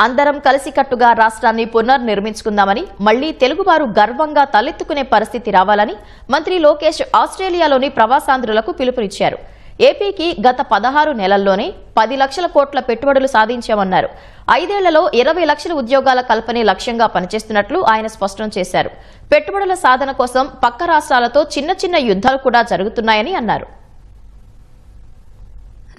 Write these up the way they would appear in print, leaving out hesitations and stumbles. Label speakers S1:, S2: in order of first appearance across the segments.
S1: అందరం కలిసికట్టుగా రాష్ట్రాన్ని పునర్నిర్మించుకుందామని, మళ్లీ తెలుగువారు గర్వంగా తలెత్తుకునే పరిస్థితి రావాలని మంత్రి లోకేష్ ఆస్ట్రేలియాలోని ప్రవాసాంధ్రులకు పిలుపునిచ్చారు. ఏపీకి గత 16 నెలల్లోనే 10 లక్షల కోట్ల పెట్టుబడులు సాధించామన్నారు. 5 ఏళ్లలో 20 లక్షల ఉద్యోగాల కల్పనే లక్ష్యంగా పనిచేస్తున్నట్లు ఆయన స్పష్టం చేశారు. పెట్టుబడుల సాధన కోసం పక్క రాష్ట్రాలతో చిన్న చిన్న యుద్ధాలు కూడా జరుగుతున్నాయని అన్నారు.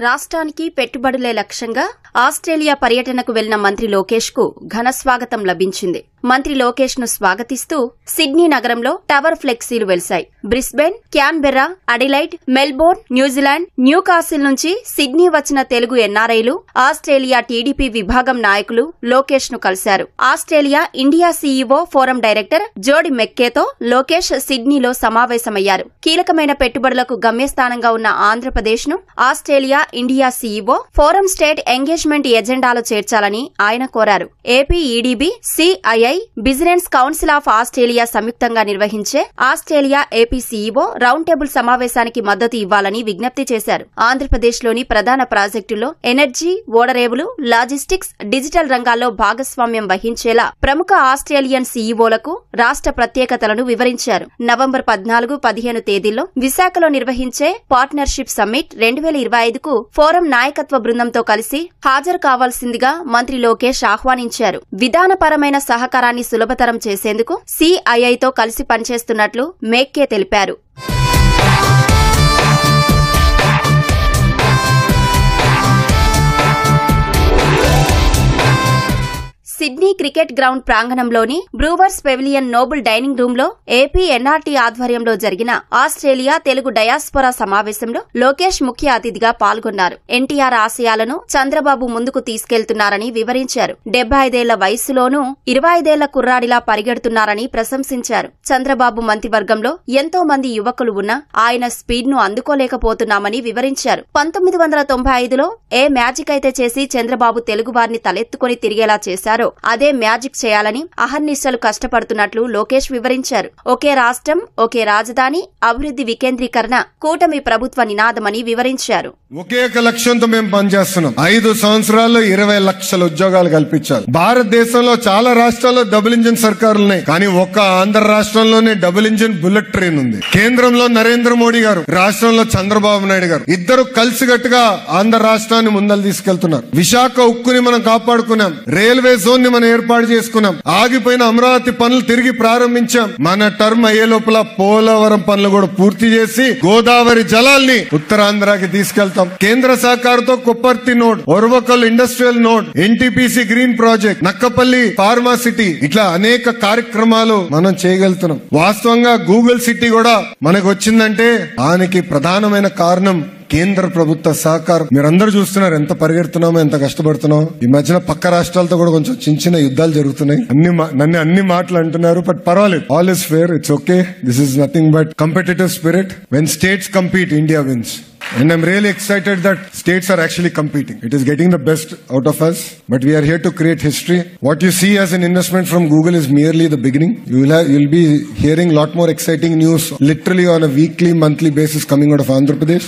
S2: రాష్ట్రానికి పెట్టుబడులే లక్ష్యంగా ఆస్ట్రేలియా పర్యటనకు వెళ్లిన మంత్రి లోకేష్ కు ఘన స్వాగతం లభించింది. మంత్రి లోకేష్ ను స్వాగతిస్తూ సిడ్నీ నగరంలో టవర్ ఫ్లెక్సీలు వెలిశాయి. Brisbane, Canberra, Adelaide, Melbourne, New Zealand, Newcastle నుంచి సిడ్నీ వచ్చిన తెలుగు ఎన్ఆర్ఐలు, ఆస్ట్రేలియా టీడీపీ విభాగం నాయకులు లోకేష్ ను కలిశారు. Australia India CEO forum director జోడి మెక్కేతో లోకేష్ సిడ్నీలో సమావేశమయ్యారు. కీలకమైన పెట్టుబడులకు గమ్యస్థానంగా ఉన్న ఆంధ్రప్రదేశ్ ను Australia India CEO forum state engagement ఎజెండాలో చేర్చాలని ఆయన కోరారు. AP EDB, CII, business council of Australia సంయుక్తంగా నిర్వహించే Australia AP CEO round table సమావేశానికి మద్దతు ఇవ్వాలని విజ్ఞప్తి చేశారు. ఆంధ్రప్రదేశ్లోని ప్రధాన ప్రాజెక్టుల్లో ఎనర్జీ, ఓడరేవులు, లాజిస్టిక్స్, డిజిటల్ రంగాల్లో భాగస్వామ్యం వహించేలా ప్రముఖ ఆస్ట్రేలియన్ సీఈఓలకు రాష్ట్ర ప్రత్యేకతలను వివరించారు. నవంబర్ 14-15 తేదీల్లో విశాఖలో నిర్వహించే పార్ట్నర్షిప్ సమ్మిట్ 2025కు ఫోరం నాయకత్వ బృందంతో కలిసి హాజరు కావాల్సిందిగా మంత్రి లోకేష్ ఆహ్వానించారు. విధానపరమైన సహకారాన్ని సులభతరం చేసేందుకు సిఐఐతో కలిసి పనిచేస్తున్నట్లు మేక్కే తెలిపారు. సిడ్నీ క్రికెట్ గ్రౌండ్ ప్రాంగణంలోని Brewers pavilion noble dining room లో ఏపీ ఎన్ఆర్టీ ఆధ్వర్యంలో జరిగిన ఆస్ట్రేలియా తెలుగు డయాస్పోరా సమావేశంలో లోకేష్ ముఖ్య అతిథిగా పాల్గొన్నారు. ఎన్టీఆర్ ఆశయాలను చంద్రబాబు ముందుకు తీసుకెళ్తున్నారని వివరించారు. 75 ఏళ్ల వయసులోనూ 25 ఏళ్ల కుర్రాడిలా పరిగెడుతున్నారని ప్రశంసించారు. చంద్రబాబు మంత్రివర్గంలో ఎంతో మంది యువకులు ఉన్నా ఆయన స్పీడ్ ను అందుకోలేకపోతున్నామని వివరించారు. 1995లో ఏ మ్యాజిక్ అయితే చేసి చంద్రబాబు తెలుగువారిని తలెత్తుకుని తిరిగేలా చేశారో అదే మ్యాజిక్ చేయాలని అహర్నిశలు కష్టపడుతున్నట్లు లోకేష్ వివరించారు. ఒకే రాష్ట్రం, ఒకే రాజధాని, అభివృద్ధి వికేంద్రీకరణ కూటమి ప్రభుత్వ నినాదమని వివరించారు.
S3: ఒకే లక్ష్యంతో మేము పనిచేస్తున్నాం. 5 సంవత్సరాల్లో 20 లక్షల ఉద్యోగాలు కల్పించాలి. భారతదేశంలో చాలా రాష్ట్రాల్లో డబుల్ ఇంజిన్ సర్కారులున్నాయి, కానీ ఒక్క ఆంధ్ర రాష్ట్రంలోనే డబుల్ ఇంజిన్ బుల్లెట్ ట్రైన్ ఉంది. కేంద్రంలో నరేంద్ర మోడీ గారు, రాష్ట్రంలో చంద్రబాబు నాయుడు గారు ఇద్దరు కలిసికట్టుగా ఆంధ్ర రాష్ట్రాన్ని ముందలు తీసుకెళ్తున్నారు. విశాఖ ఉక్కుని మనం కాపాడుకున్నాం. రైల్వే జోన్ ని మనం ఏర్పాటు చేసుకున్నాం. ఆగిపోయిన అమరావతి పనులు తిరిగి ప్రారంభించాం. మన టర్మ్ అయ్యే లోపల పోలవరం పనులు కూడా పూర్తి చేసి గోదావరి జలాల్ని ఉత్తరాంధ్రకి తీసుకెళ్తాం. కేంద్ర సహకారంతో Kopparthi node, Orvakal industrial node, NTPC green project, Nakkapalli pharma city, ఇట్లా అనేక కార్యక్రమాలు మనం చేయగలుగుతున్నాం. వాస్తవంగా గూగుల్ సిటీ కూడా మనకు వచ్చిందంటే దానికి ప్రధానమైన కారణం కేంద్ర ప్రభుత్వ సహకారం. మీరందరూ చూస్తున్నారు ఎంత పరిగెడుతున్నామో, ఎంత కష్టపడుతున్నామో. ఈ మధ్యన పక్క రాష్ట్రాలతో కూడా కొంచెం చిన్న చిన్న యుద్ధాలు జరుగుతున్నాయి. నన్ను అన్ని మాటలు అంటున్నారు, బట్ పర్వాలేదు. All is fair, it's okay. This is nothing but competitive spirit. When states compete, India wins. And I'm really excited that states are actually competing. It is getting the best out of us, but we are here to create history. What you see as an investment from Google is merely the beginning. You'll be hearing a lot more exciting news literally on a weekly, monthly basis coming out of Andhra Pradesh.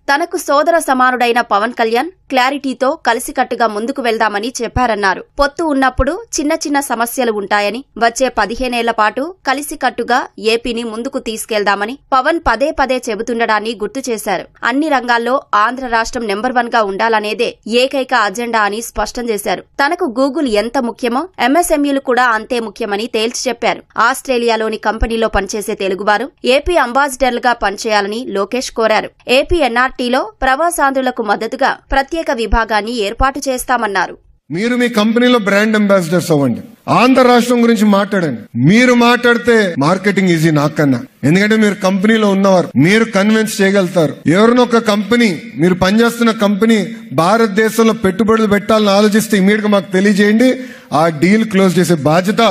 S2: తనకు సోదర సమానుడైన పవన్ కళ్యాణ్ క్లారిటీతో కలిసికట్టుగా ముందుకు వెళ్దామని చెప్పారన్నారు. పొత్తు ఉన్నప్పుడు చిన్న చిన్న సమస్యలు ఉంటాయని, వచ్చే 15 ఏళ్ల పాటు కలిసికట్టుగా ఏపీని ముందుకు తీసుకెళ్దామని పవన్ పదే పదే చెబుతుండడాన్ని గుర్తు చేశారు. అన్ని రంగాల్లో ఆంధ్ర రాష్ట్రం నెంబర్ 1 గా ఉండాలనేదే ఏకైక అజెండా అని స్పష్టం చేశారు. తనకు గూగుల్ ఎంత ముఖ్యమో ఎంఎస్ఎంఈలు కూడా అంతే ముఖ్యమని తేల్చి చెప్పారు. ఆస్ట్రేలియాలోని కంపెనీలో పనిచేసే తెలుగువారు ఏపీ అంబాసిడర్లుగా పనిచేయాలని లోకేష్ కోరారు. ఏపీ ఎన్ఆర్టీలో ప్రవాసాంధ్రులకు మద్దతుగా ప్రత్యేక విభాగాన్ని ఏర్పాటు చేస్తామన్నారు.
S3: మీరు మీ కంపెనీలో బ్రాండ్ అంబాసిడర్స్ అవ్వండి. ఆంధ్ర రాష్ట్రం గురించి మాట్లాడండి. మీరు మాట్లాడితే మార్కెటింగ్ ఈజీ నాకన్నా, ఎందుకంటే మీరు కంపెనీలో ఉన్నవారు, మీరు కన్విన్స్ చేయగలుగుతారు. ఎవరినో ఒక కంపెనీ, మీరు పనిచేస్తున్న కంపెనీ భారతదేశంలో పెట్టుబడులు పెట్టాలని ఆలోచిస్తే ఇమీడియట్ గా మాకు తెలియజేయండి. ఆ డీల్ క్లోజ్ చేసే బాధ్యత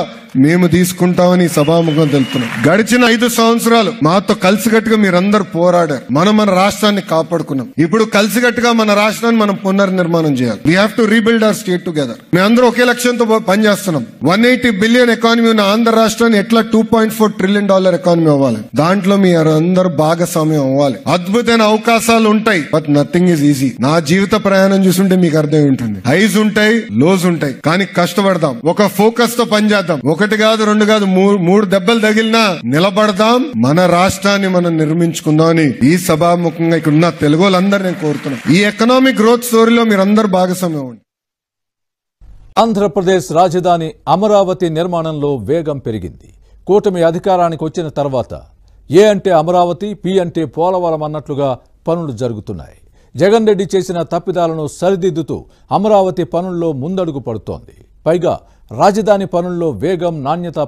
S3: మేము తీసుకుంటామని సభాముఖం తెలుపుతున్నాం. గడిచిన 5 సంవత్సరాలు మాతో కలిసికట్టుగా మీరందరూ పోరాడారు. మనం మన రాష్ట్రాన్ని కాపాడుకున్నాం. ఇప్పుడు కలిసికట్టుగా మన రాష్ట్రాన్ని మనం పునర్నిర్మాణం చేయాలి. We have to rebuild our state together. మేమందరూ ఒకే లక్ష్యంతో పనిచేస్తున్నాం. 180 బిలియన్ ఎకానమీ ఉన్న ఆంధ్ర రాష్ట్రాన్ని ఎట్లా $2.4 ట్రిలియన్ ఎకానమీ అవ్వాలి. దాంట్లో మీరు అందరూ భాగస్వామ్యం అవ్వాలి. అద్భుతమైన అవకాశాలు ఉంటాయి, బట్ నథింగ్ ఈజ్ ఈజీ. నా జీవిత ప్రయాణం చూస్తుంటే మీకు అర్థం ఉంటుంది. హైస్ ఉంటాయి, లోస్ ఉంటాయి, కానీ కష్టపడదాం. ఒక ఫోకస్ తో పనిచేద్దాం. 1 కాదు 2 కాదు 3 దెబ్బలు తగిలినా నిలబడదాం. మన రాష్ట్రాన్ని మనం నిర్మించుకుందాం అని ఈ సభాముఖంగా ఇక్కడ ఉన్న తెలుగు వాళ్ళందరూ నేను కోరుతున్నాను. ఈ ఎకనామిక్ గ్రోత్ స్టోరీలో మీరందరూ భాగస్వామ్యం అవ్వండి.
S4: ఆంధ్రప్రదేశ్ రాజధాని అమరావతి నిర్మాణంలో వేగం పెరిగింది. కూటమి అధికారానికి వచ్చిన తర్వాత ఏ అంటే అమరావతి, పి అంటే పోలవరం అన్నట్లుగా పనులు జరుగుతున్నాయి. జగన్ రెడ్డి చేసిన తప్పిదాలను సరిదిద్దుతూ అమరావతి పనుల్లో ముందడుగు పడుతోంది. పైగా రాజధాని పనుల్లో వేగం, నాణ్యత